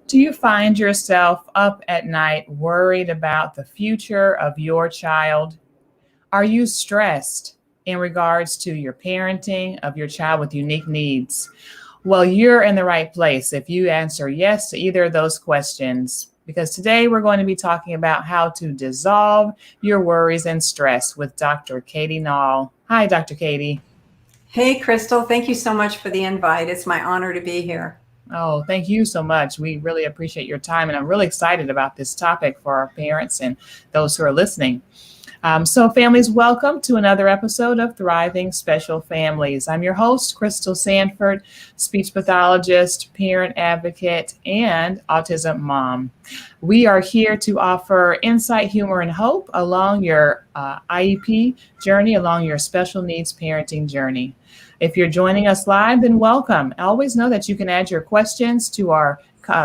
Do you find yourself up at night worried about the future of your child? Are you stressed in regards to your parenting of your child with unique needs? Well, you're in the right place if you answer yes to either of those questions, because today we're going to be talking about how to dissolve your worries and stress with Dr. Katie Nall. Hi, Dr. Katie. Hey, Crystal, thank you so much for the invite. It's my honor to be here. Oh, thank you so much. We really appreciate your time, and I'm really excited about this topic for our parents and those who are listening. So families, welcome to another episode of Thriving Special Families. I'm your host, Crystal Sanford, speech pathologist, parent advocate, and autism mom. We are here to offer insight, humor, and hope along your IEP journey, along your special needs parenting journey. If you're joining us live, then welcome. Always know that you can add your questions to our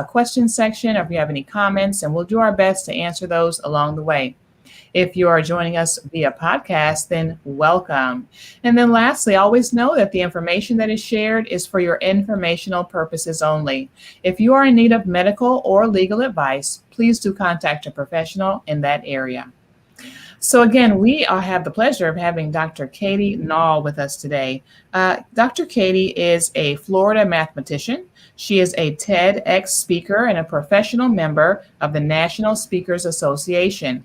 question section, or if you have any comments, and we'll do our best to answer those along the way. If you are joining us via podcast, then welcome. And then lastly, always know that the information that is shared is for your informational purposes only. If you are in need of medical or legal advice, please do contact a professional in that area. So again, we have the pleasure of having Dr. Katie Nall with us today. Dr. Katie is a Florida mathematician. She is a TEDx speaker and a professional member of the National Speakers Association.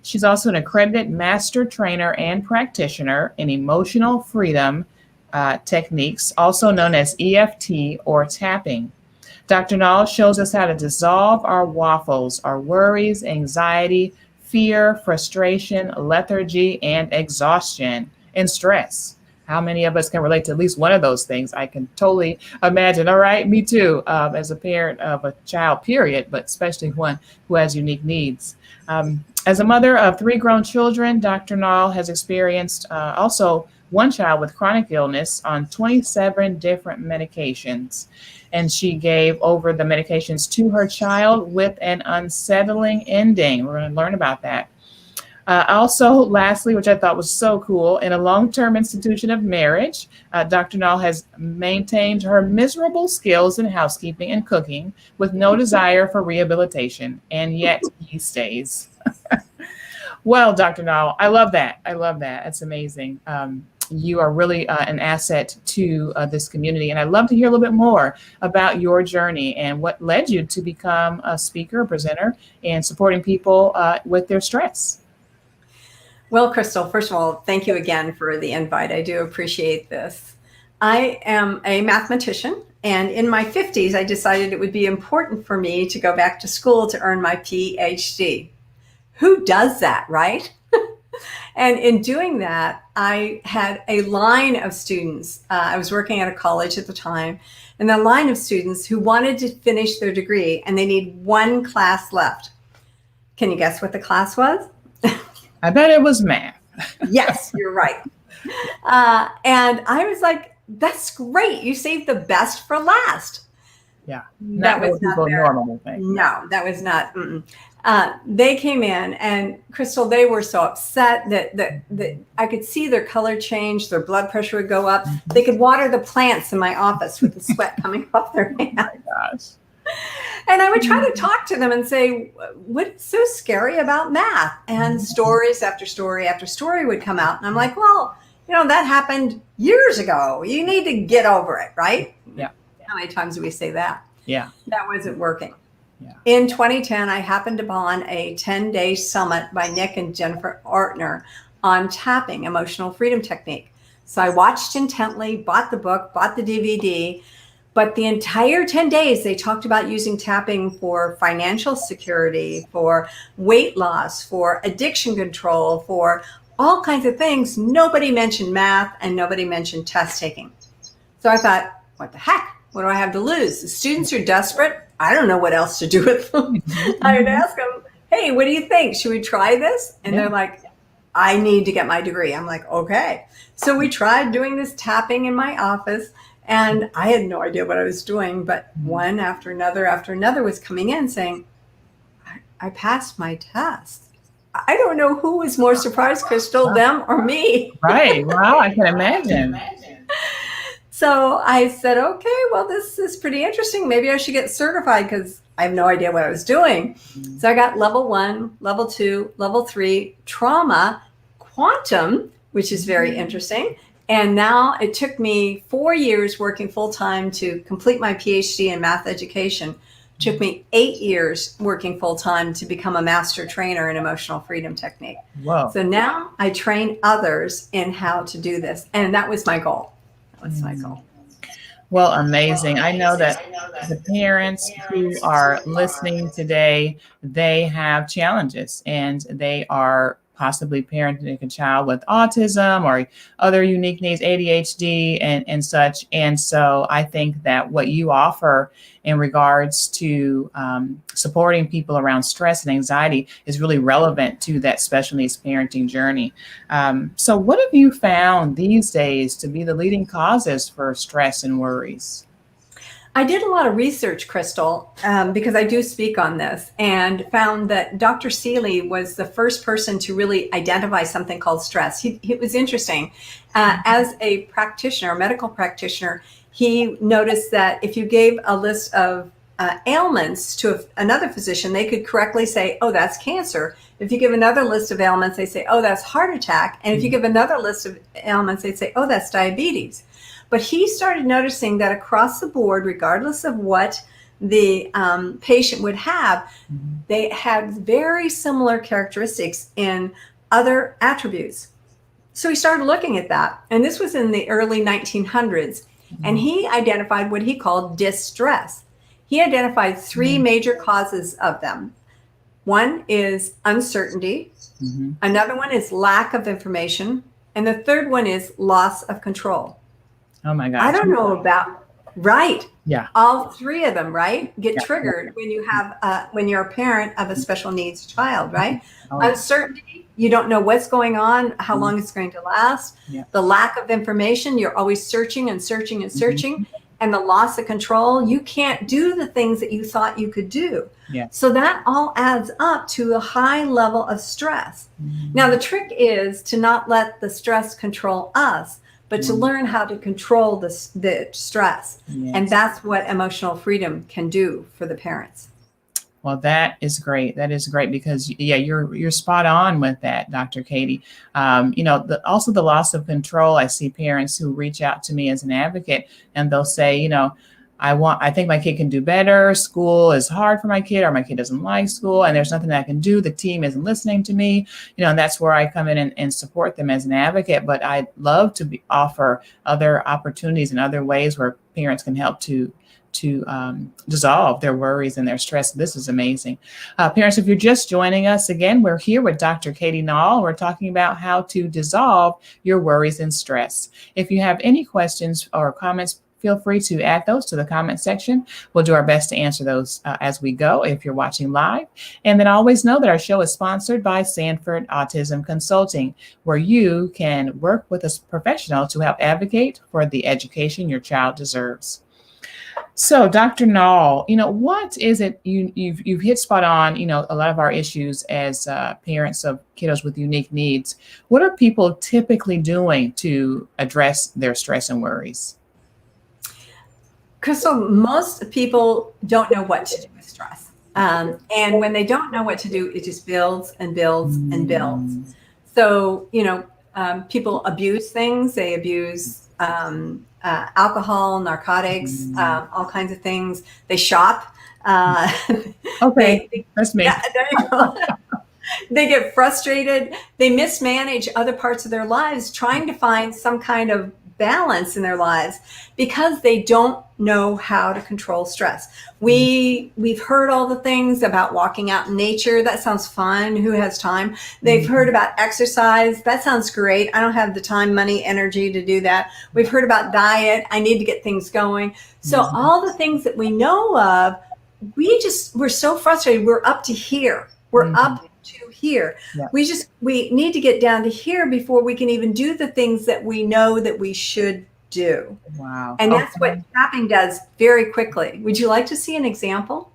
She's also an accredited master trainer and practitioner in emotional freedom techniques, also known as EFT or tapping. Dr. Nall shows us how to dissolve our waffles, our worries, anxiety, fear, frustration, lethargy, and exhaustion, and stress. How many of us can relate to at least one of those things? I can totally imagine. All right, me too, as a parent of a child, period, but especially one who has unique needs. As a mother of 3 grown children, Dr. Nall has experienced also one child with chronic illness on 27 different medications. And she gave over the medications to her child with an unsettling ending. We're going to learn about that. Also, lastly, which I thought was so cool, in a long-term institution of marriage, Dr. Nall has maintained her miserable skills in housekeeping and cooking with no desire for rehabilitation, and yet he stays. Well, Dr. Nall, I love that. I love that. That's amazing. You are really an asset to this community. And I'd love to hear a little bit more about your journey and what led you to become a speaker, a presenter, and supporting people with their stress. Well, Crystal, first of all, thank you again for the invite. I do appreciate this. I am a mathematician, and in my 50s, I decided it would be important for me to go back to school to earn my Ph.D. Who does that, right? And in doing that, I had a line of students. I was working at a college at the time, and the line of students who wanted to finish their degree, and they need one class left. Can you guess what the class was? I bet it was math. Yes, you're right. And I was like, that's great. You saved the best for last. Yeah, that was not their normal thing. No, that was not. They came in, and Crystal, they were so upset that I could see their color change, their blood pressure would go up. Mm-hmm. They could water the plants in my office with the sweat coming off their hands. Oh my gosh. And I would try to talk to them and say, what's so scary about math? And stories after story after story would come out. And I'm like, well, that happened years ago. You need to get over it, right? Yeah. How many times do we say that? Yeah. That wasn't working. Yeah. In 2010, I happened upon a 10-day summit by Nick and Jennifer Ortner on tapping, emotional freedom technique. So I watched intently, bought the book, bought the DVD, but the entire 10 days, they talked about using tapping for financial security, for weight loss, for addiction control, for all kinds of things. Nobody mentioned math, and nobody mentioned test taking. So I thought, what the heck? What do I have to lose? The students are desperate. I don't know what else to do with them. I would ask them, hey, what do you think? Should we try this? And they're like, I need to get my degree. I'm like, okay. So we tried doing this tapping in my office, and I had no idea what I was doing, but one after another was coming in saying, I passed my test. I don't know who was more surprised, Crystal, them or me. Right. Wow. I can imagine. So I said, okay, well, this is pretty interesting. Maybe I should get certified because I have no idea what I was doing. So I got level 1, level 2, level 3 trauma, quantum, which is very interesting. And now it took me 4 years working full time to complete my Ph.D. in math education. It took me 8 years working full time to become a master trainer in emotional freedom technique. Whoa. So now I train others in how to do this. And that was my goal. That was my goal. Well, amazing. I know that the parents who are listening today, they have challenges and they are possibly parenting a child with autism or other unique needs, ADHD and such. And so I think that what you offer in regards to supporting people around stress and anxiety is really relevant to that special needs parenting journey. So what have you found these days to be the leading causes for stress and worries? I did a lot of research, Crystal, because I do speak on this, and found that Dr. Seeley was the first person to really identify something called stress. It was interesting. As a practitioner, a medical practitioner, he noticed that if you gave a list of ailments to another physician, they could correctly say, oh, that's cancer. If you give another list of ailments, they say, oh, that's heart attack. And if you give another list of ailments, they say, oh, that's diabetes. But he started noticing that across the board, regardless of what the patient would have, they had very similar characteristics in other attributes. So he started looking at that. And this was in the early 1900s. And he identified what he called distress. He identified 3 major causes of them. One is uncertainty. Another one is lack of information. And the third one is loss of control. Oh my gosh. I don't know about, right. Yeah. All 3 of them, right, get triggered when you have, when you're a parent of a special needs child, right? Oh, yeah. Uncertainty, you don't know what's going on, how long it's going to last. Yeah. The lack of information, you're always searching and searching and searching. And the loss of control, you can't do the things that you thought you could do. Yeah. So that all adds up to a high level of stress. Now, the trick is to not let the stress control us, but to learn how to control the stress. Yes. And that's what emotional freedom can do for the parents. Well, that is great. That is great because, yeah, you're spot on with that, Dr. Katie. Also the loss of control. I see parents who reach out to me as an advocate and they'll say, I think my kid can do better. School is hard for my kid, or my kid doesn't like school, and there's nothing I can do. The team isn't listening to me, and that's where I come in and support them as an advocate. But I'd love to offer other opportunities and other ways where parents can help to dissolve their worries and their stress. This is amazing. Parents, if you're just joining us again, we're here with Dr. Katie Nall. We're talking about how to dissolve your worries and stress. If you have any questions or comments, feel free to add those to the comment section. We'll do our best to answer those as we go if you're watching live. And then always know that our show is sponsored by Sanford Autism Consulting, where you can work with a professional to help advocate for the education your child deserves. So, Dr. Nall, what is it you've hit spot on, a lot of our issues as parents of kiddos with unique needs. What are people typically doing to address their stress and worries? Crystal, most people don't know what to do with stress. And when they don't know what to do, it just builds and builds and builds. So, people abuse things. They abuse alcohol, narcotics, all kinds of things. They shop. Okay, that's me. Yeah, there you go. They get frustrated. They mismanage other parts of their lives, trying to find some kind of balance in their lives because they don't know how to control stress. We've heard all the things about walking out in nature. That sounds fun. Who has time? They've heard about exercise. That sounds great. I don't have the time, money, energy to do that. We've heard about diet. I need to get things going. So all the things that we know of, we're so frustrated. We're up to here. We're up to here. Yeah. We need to get down to here before we can even do the things that we know that we should do. Wow. And that's what tapping does very quickly. Would you like to see an example?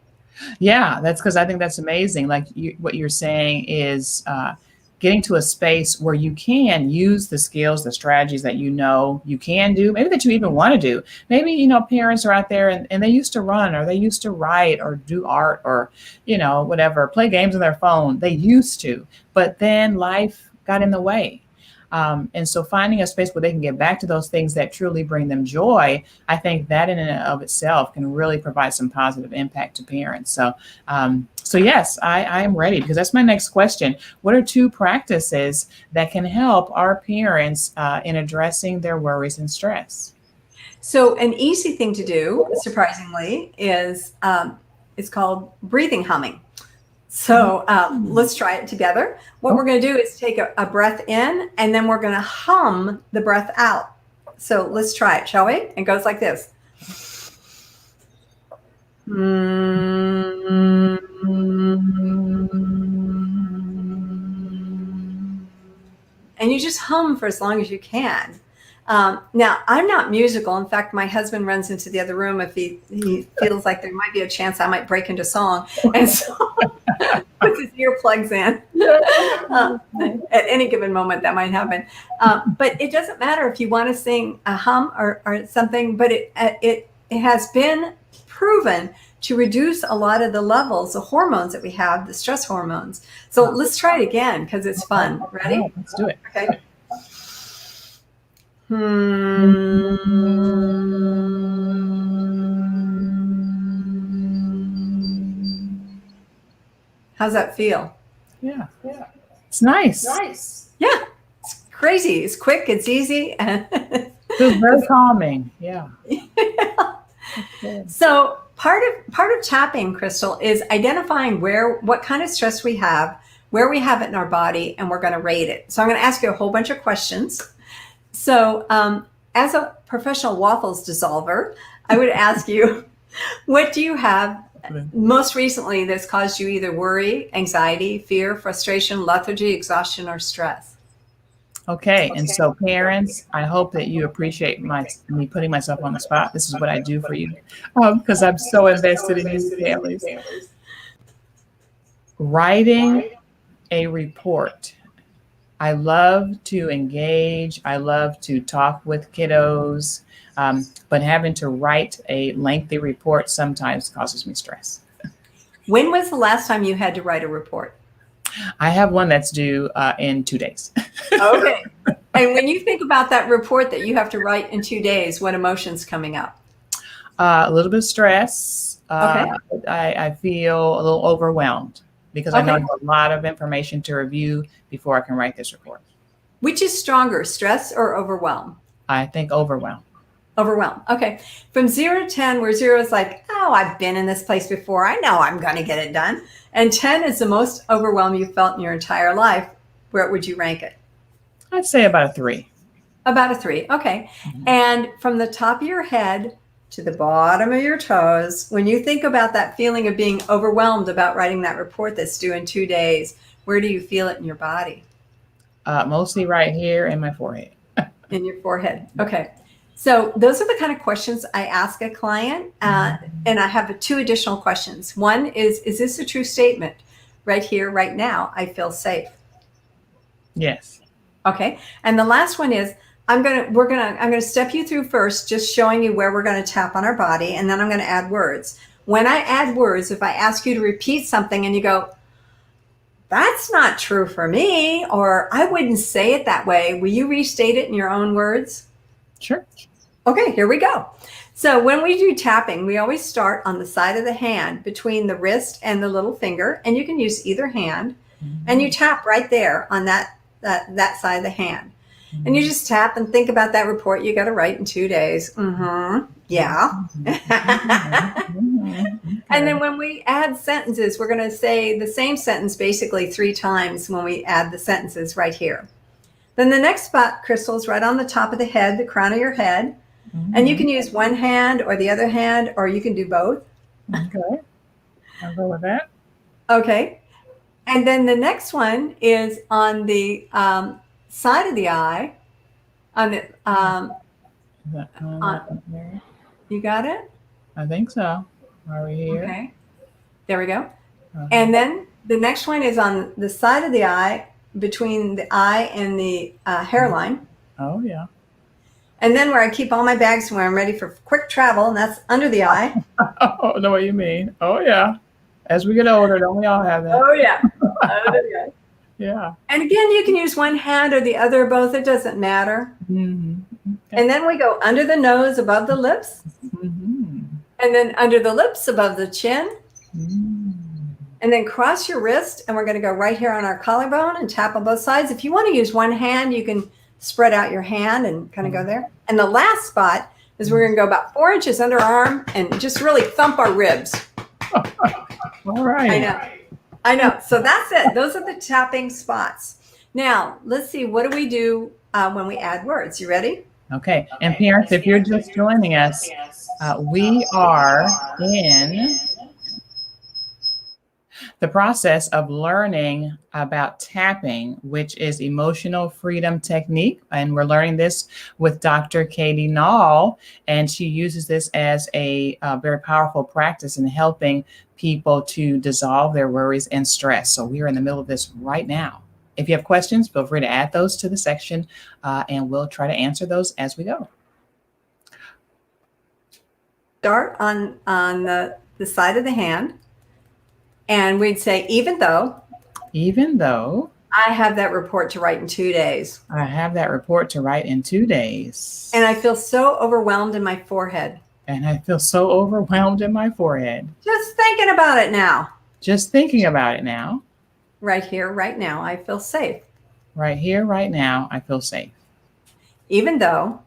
Yeah, that's because I think that's amazing. Like what you're saying is getting to a space where you can use the skills, the strategies that you know you can do, maybe that you even want to do. Maybe, parents are out there and they used to run, or they used to write or do art, or, whatever, play games on their phone. They used to, but then life got in the way. And so finding a space where they can get back to those things that truly bring them joy, I think that in and of itself can really provide some positive impact to parents. So yes, I am ready, because that's my next question. What are 2 practices that can help our parents in addressing their worries and stress? So an easy thing to do, surprisingly, is it's called breathing humming. So let's try it together. What we're going to do is take a breath in, and then we're going to hum the breath out. So let's try it, shall we? It goes like this. And you just hum for as long as you can. Now, I'm not musical. In fact, my husband runs into the other room if he feels like there might be a chance I might break into song. And so puts his earplugs in. At any given moment, that might happen. But it doesn't matter if you want to sing a hum or something, but it has been proven to reduce a lot of the levels, the hormones that we have, the stress hormones. So let's try it again, because it's fun. Ready? Yeah, let's do it. Okay. How's that feel? Yeah. It's nice. Yeah, it's crazy. It's quick. It's easy. It's very calming. Yeah. So part of tapping, Crystal, is identifying what kind of stress we have, where we have it in our body, and we're going to rate it. So I'm going to ask you a whole bunch of questions. So as a professional waffles dissolver, I would ask you, what do you have most recently that's caused you either worry, anxiety, fear, frustration, lethargy, exhaustion, or stress? Okay. And so parents, I hope that you appreciate me putting myself on the spot. This is what I do for you, because I'm so invested in you families. Writing a report. I love to engage. I love to talk with kiddos, but having to write a lengthy report sometimes causes me stress. When was the last time you had to write a report? I have one that's due in 2 days. Okay. And when you think about that report that you have to write in 2 days, what emotions coming up? A little bit of stress. Okay. I feel a little overwhelmed, because I know I have a lot of information to review before I can write this report. Which is stronger, stress or overwhelm? I think overwhelmed. Overwhelmed. Okay. From 0 to 10, where 0 is like, oh, I've been in this place before, I know I'm going to get it done. And 10 is the most overwhelmed you've felt in your entire life. Where would you rank it? I'd say about a 3. About a 3. Okay. And from the top of your head to the bottom of your toes, when you think about that feeling of being overwhelmed about writing that report that's due in 2 days, where do you feel it in your body? Mostly right here in my forehead. In your forehead. Okay. So those are the kind of questions I ask a client. And I have 2 additional questions. One is this a true statement? Right here, right now, I feel safe. Yes. Okay. And the last one is, I'm going to step you through first, just showing you where we're going to tap on our body. And then I'm going to add words. When I add words, if I ask you to repeat something and you go, that's not true for me, or I wouldn't say it that way, will you restate it in your own words? Sure. Okay, here we go. So when we do tapping, we always start on the side of the hand between the wrist and the little finger, and you can use either hand, and you tap right there on that side of the hand. And you just tap and think about that report you got to write in 2 days. Yeah. And then when we add sentences, we're going to say the same sentence basically 3 times when we add the sentences right here. Then the next spot, Crystal, is right on the top of the head, the crown of your head. And you can use one hand or the other hand, or you can do both. Okay. I'll go with that. Okay. And then the next one is on the side of the eye. On the you got it? I think so. Are we here? Okay. There we go. And then the next one is on the side of the eye between the eye and the hairline. Oh, yeah. And then where I keep all my bags when I'm ready for quick travel, and that's under the eye. Oh, I know what you mean. Oh, yeah. As we get older, don't we all have that? Oh, yeah. Under the eye. Yeah. And again, you can use one hand or the other, both. It doesn't matter. Mm-hmm. Okay. And then we go under the nose, above the lips. Mm-hmm. And then under the lips, above the chin. Mm-hmm. And then cross your wrist. And we're going to go right here on our collarbone and tap on both sides. If you want to use one hand, you can spread out your hand and kind of go there. And the last spot is we're going to go about 4 inches under our arm and just really thump our ribs. All right. I know. So that's it. Those are the tapping spots. Now, let's see. What do we do when we add words? You ready? Okay. And parents, if you're just joining us, we are in the process of learning about tapping, which is emotional freedom technique. And we're learning this with Dr. Katie Nall. And she uses this as a very powerful practice in helping people to dissolve their worries and stress. So we are in the middle of this right now. If you have questions, feel free to add those to the section and we'll try to answer those as we go. Start on the side of the hand. And we'd say, even though I have that report to write in 2 days. I have that report to write in 2 days. And I feel so overwhelmed in my forehead. And I feel so overwhelmed in my forehead. Just thinking about it now. Just thinking about it now. Right here, right now, I feel safe. Right here, right now, I feel safe. Even though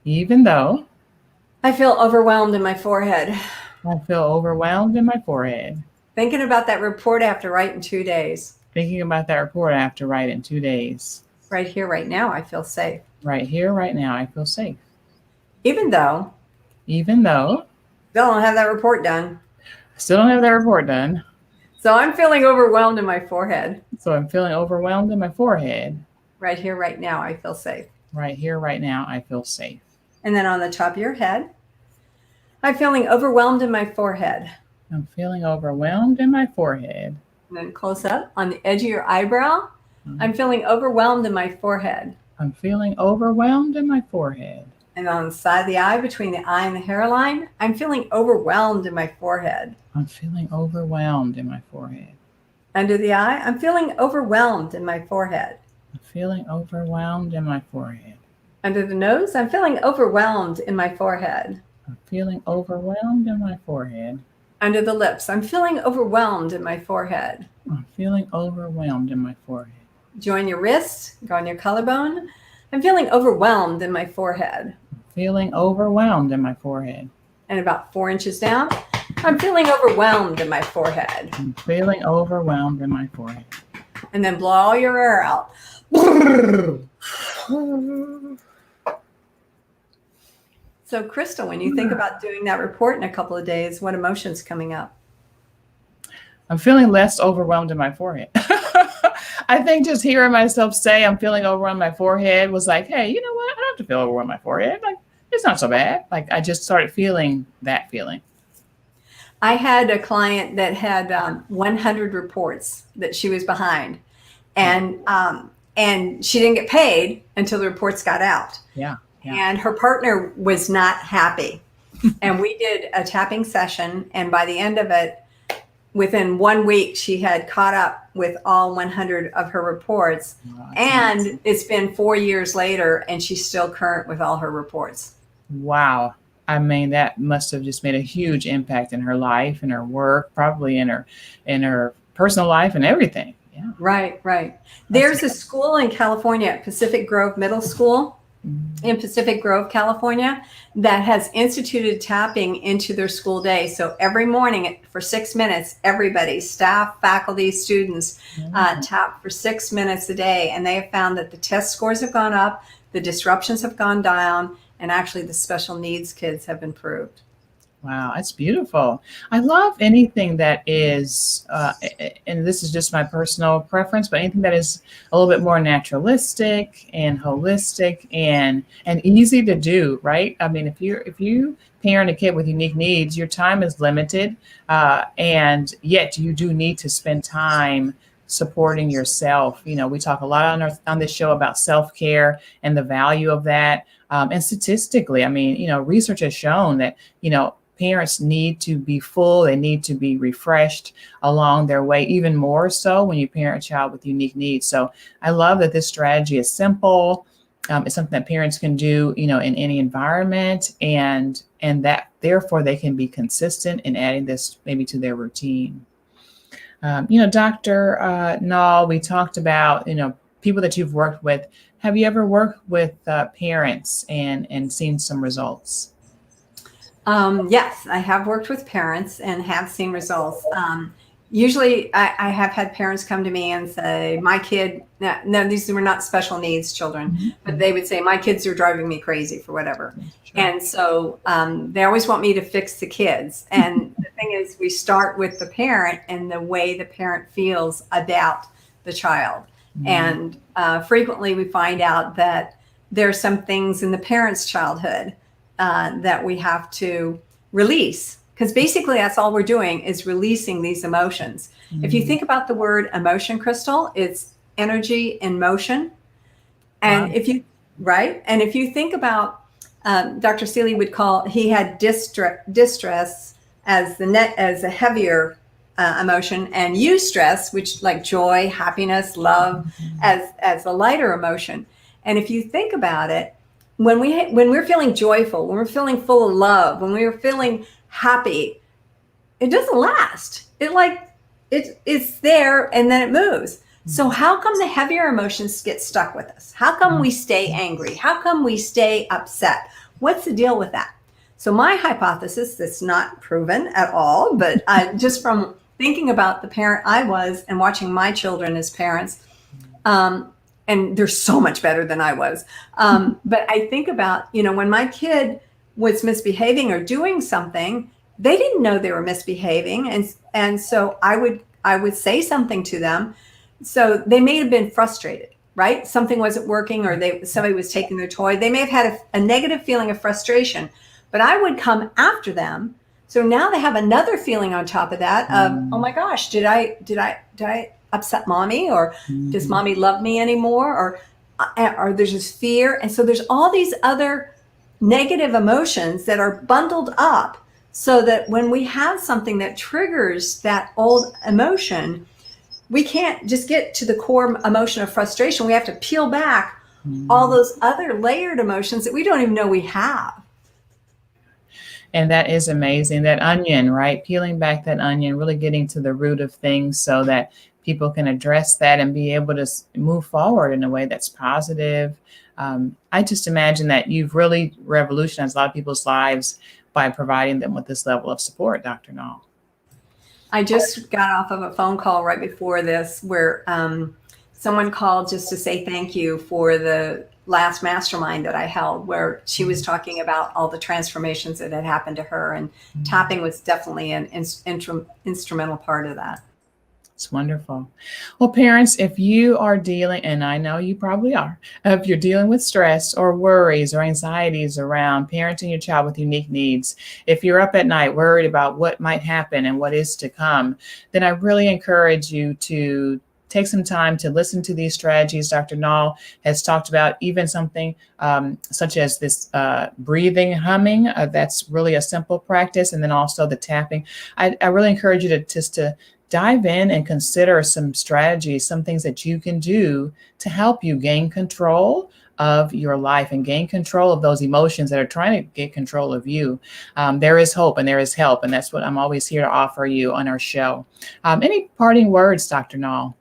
I feel overwhelmed in my forehead. I feel overwhelmed in my forehead. Thinking about that report I have to write in 2 days. Thinking about that report I have to write in 2 days. Right here, right now, I feel safe. Right here, right now, I feel safe. Even though still don't have that report done. Still don't have that report done. So I'm feeling overwhelmed in my forehead. So I'm feeling overwhelmed in my forehead. Right here, right now, I feel safe. Right here, right now, I feel safe. And then on the top of your head, I'm feeling overwhelmed in my forehead. I'm feeling overwhelmed in my forehead. And then close up on the edge of your eyebrow, I'm feeling overwhelmed in my forehead. I'm feeling overwhelmed in my forehead. And on the side of the eye, between the eye and the hairline, I'm feeling overwhelmed in my forehead. I'm feeling overwhelmed in my forehead. Under the eye, I'm feeling overwhelmed in my forehead. I'm feeling overwhelmed in my forehead. Under the nose, I'm feeling overwhelmed in my forehead. I'm feeling overwhelmed in my forehead. Under the lips, I'm feeling overwhelmed in my forehead. I'm feeling overwhelmed in my forehead. Join your wrist, go on your collarbone. I'm feeling overwhelmed in my forehead. I'm feeling overwhelmed in my forehead. And about 4 inches down, I'm feeling overwhelmed in my forehead. I'm feeling overwhelmed in my forehead. And then blow all your air out. So, Crystal, when you think about doing that report in a couple of days, what emotion's coming up? I'm feeling less overwhelmed in my forehead. I think just hearing myself say I'm feeling overwhelmed in my forehead was like, hey, you know what? I don't have to feel overwhelmed in my forehead. Like, it's not so bad. Like, I just started feeling that feeling. I had a client that had 100 reports that she was behind, and she didn't get paid until the reports got out. Yeah. And her partner was not happy. And we did a tapping session, and by the end of it, within 1 week, she had caught up with all 100 of her reports. Wow, and amazing. It's been 4 years later, and she's still current with all her reports. Wow. I mean, that must have just made a huge impact in her life, in her work, probably in her personal life and everything. Yeah. Right. There's a school in California, Pacific Grove Middle School in Pacific Grove, California, that has instituted tapping into their school day. So every morning for 6 minutes, everybody, staff, faculty, students, tap for 6 minutes a day. And they have found that the test scores have gone up, the disruptions have gone down, and actually the special needs kids have improved. Wow, that's beautiful. I love anything that is, and this is just my personal preference, but anything that is a little bit more naturalistic and holistic and easy to do, right? I mean, if you parent a kid with unique needs, your time is limited, and yet you do need to spend time supporting yourself. We talk a lot on this show about self-care and the value of that. And statistically, research has shown that, parents need to be full, they need to be refreshed along their way, even more so when you parent a child with unique needs. So I love that this strategy is simple. It's something that parents can do, in any environment, and that therefore they can be consistent in adding this maybe to their routine. Dr. Nall, we talked about, people that you've worked with. Have you ever worked with parents and seen some results? Yes, I have worked with parents and have seen results. Usually I have had parents come to me and say, my kid, no, these were not special needs children, but they would say, my kids are driving me crazy for whatever. Sure. And so they always want me to fix the kids. And the thing is, we start with the parent and the way the parent feels about the child. And frequently we find out that there are some things in the parent's childhood that we have to release, because basically that's all we're doing is releasing these emotions. If you think about the word emotion, Crystal, it's energy in motion. And wow. If you think about, Dr. Seeley would he had distress as a heavier emotion, and eustress, which like joy, happiness, love, as a lighter emotion. And if you think about it, when we're feeling joyful, when we're feeling full of love, when we're feeling happy, it doesn't last. It's there and then it moves. So how come the heavier emotions get stuck with us? How come we stay angry? How come we stay upset? What's the deal with that? So my hypothesis, that's not proven at all, but just from thinking about the parent I was and watching my children as parents, and they're so much better than I was. But I think about, when my kid was misbehaving or doing something, they didn't know they were misbehaving. And so I would say something to them. So they may have been frustrated, right? Something wasn't working, or somebody was taking their toy. They may have had a negative feeling of frustration, but I would come after them. So now they have another feeling on top of that of, oh my gosh, did I upset mommy, or does mommy love me anymore, or there's this fear. And so there's all these other negative emotions that are bundled up, so that when we have something that triggers that old emotion, we can't just get to the core emotion of frustration. We have to peel back all those other layered emotions that we don't even know we have. And that is amazing. That onion, right? Peeling back that onion, really getting to the root of things so that people can address that and be able to move forward in a way that's positive. I just imagine that you've really revolutionized a lot of people's lives by providing them with this level of support, Dr. Nall. I just got off of a phone call right before this where someone called just to say thank you for the last mastermind that I held, where she was talking about all the transformations that had happened to her, and tapping was definitely an instrumental part of that. It's wonderful. Well, parents, if you are dealing, and I know you probably are, if you're dealing with stress or worries or anxieties around parenting your child with unique needs, if you're up at night worried about what might happen and what is to come, then I really encourage you to take some time to listen to these strategies. Dr. Nall has talked about even something such as this breathing, humming. That's really a simple practice. And then also the tapping. I really encourage you to dive in and consider some strategies, some things that you can do to help you gain control of your life and gain control of those emotions that are trying to get control of you. There is hope and there is help. And that's what I'm always here to offer you on our show. Any parting words, Dr. Nall?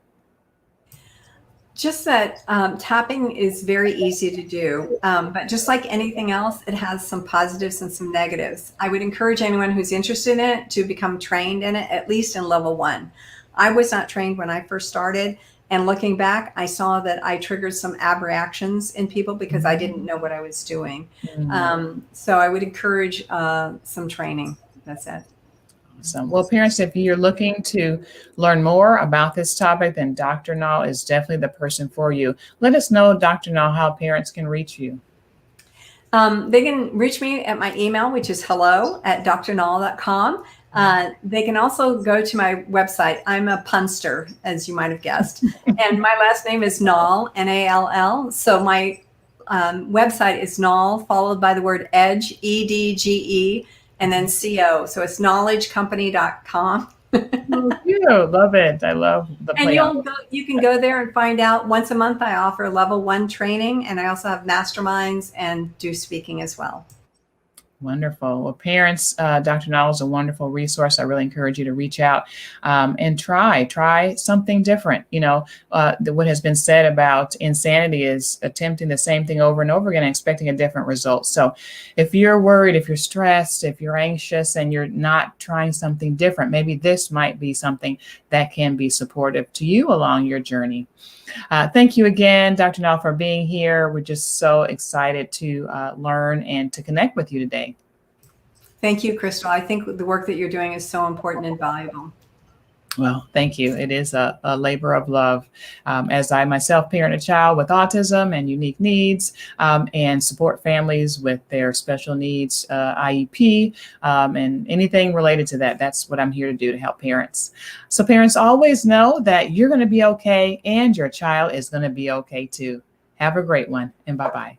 Just that tapping is very easy to do, but just like anything else, it has some positives and some negatives. I would encourage anyone who's interested in it to become trained in it, at least in level 1. I was not trained when I first started, and looking back, I saw that I triggered some abreactions in people because I didn't know what I was doing. So I would encourage some training. That's it. Awesome. Well, parents, if you're looking to learn more about this topic, then Dr. Nall is definitely the person for you. Let us know, Dr. Nall, how parents can reach you. They can reach me at my email, which is hello@drnall.com. They can also go to my website. I'm a punster, as you might have guessed. And my last name is Nall, Nall. So my website is Nall, followed by the word edge, EDGE, and then CO. So it's knowledgecompany.com. Oh, cute. Love it. I love the And play on. you can go there and find out. Once a month, I offer level 1 training, and I also have masterminds and do speaking as well. Wonderful. Well, parents, Dr. Noll is a wonderful resource. I really encourage you to reach out and try something different. What has been said about insanity is attempting the same thing over and over again and expecting a different result. So if you're worried, if you're stressed, if you're anxious and you're not trying something different, maybe this might be something that can be supportive to you along your journey. Thank you again, Dr. Noll, for being here. We're just so excited to learn and to connect with you today. Thank you, Crystal. I think the work that you're doing is so important and valuable. Well, thank you. It is a labor of love. As I myself parent a child with autism and unique needs and support families with their special needs, IEP, and anything related to that, that's what I'm here to do, to help parents. So parents, always know that you're going to be okay and your child is going to be okay too. Have a great one, and bye-bye.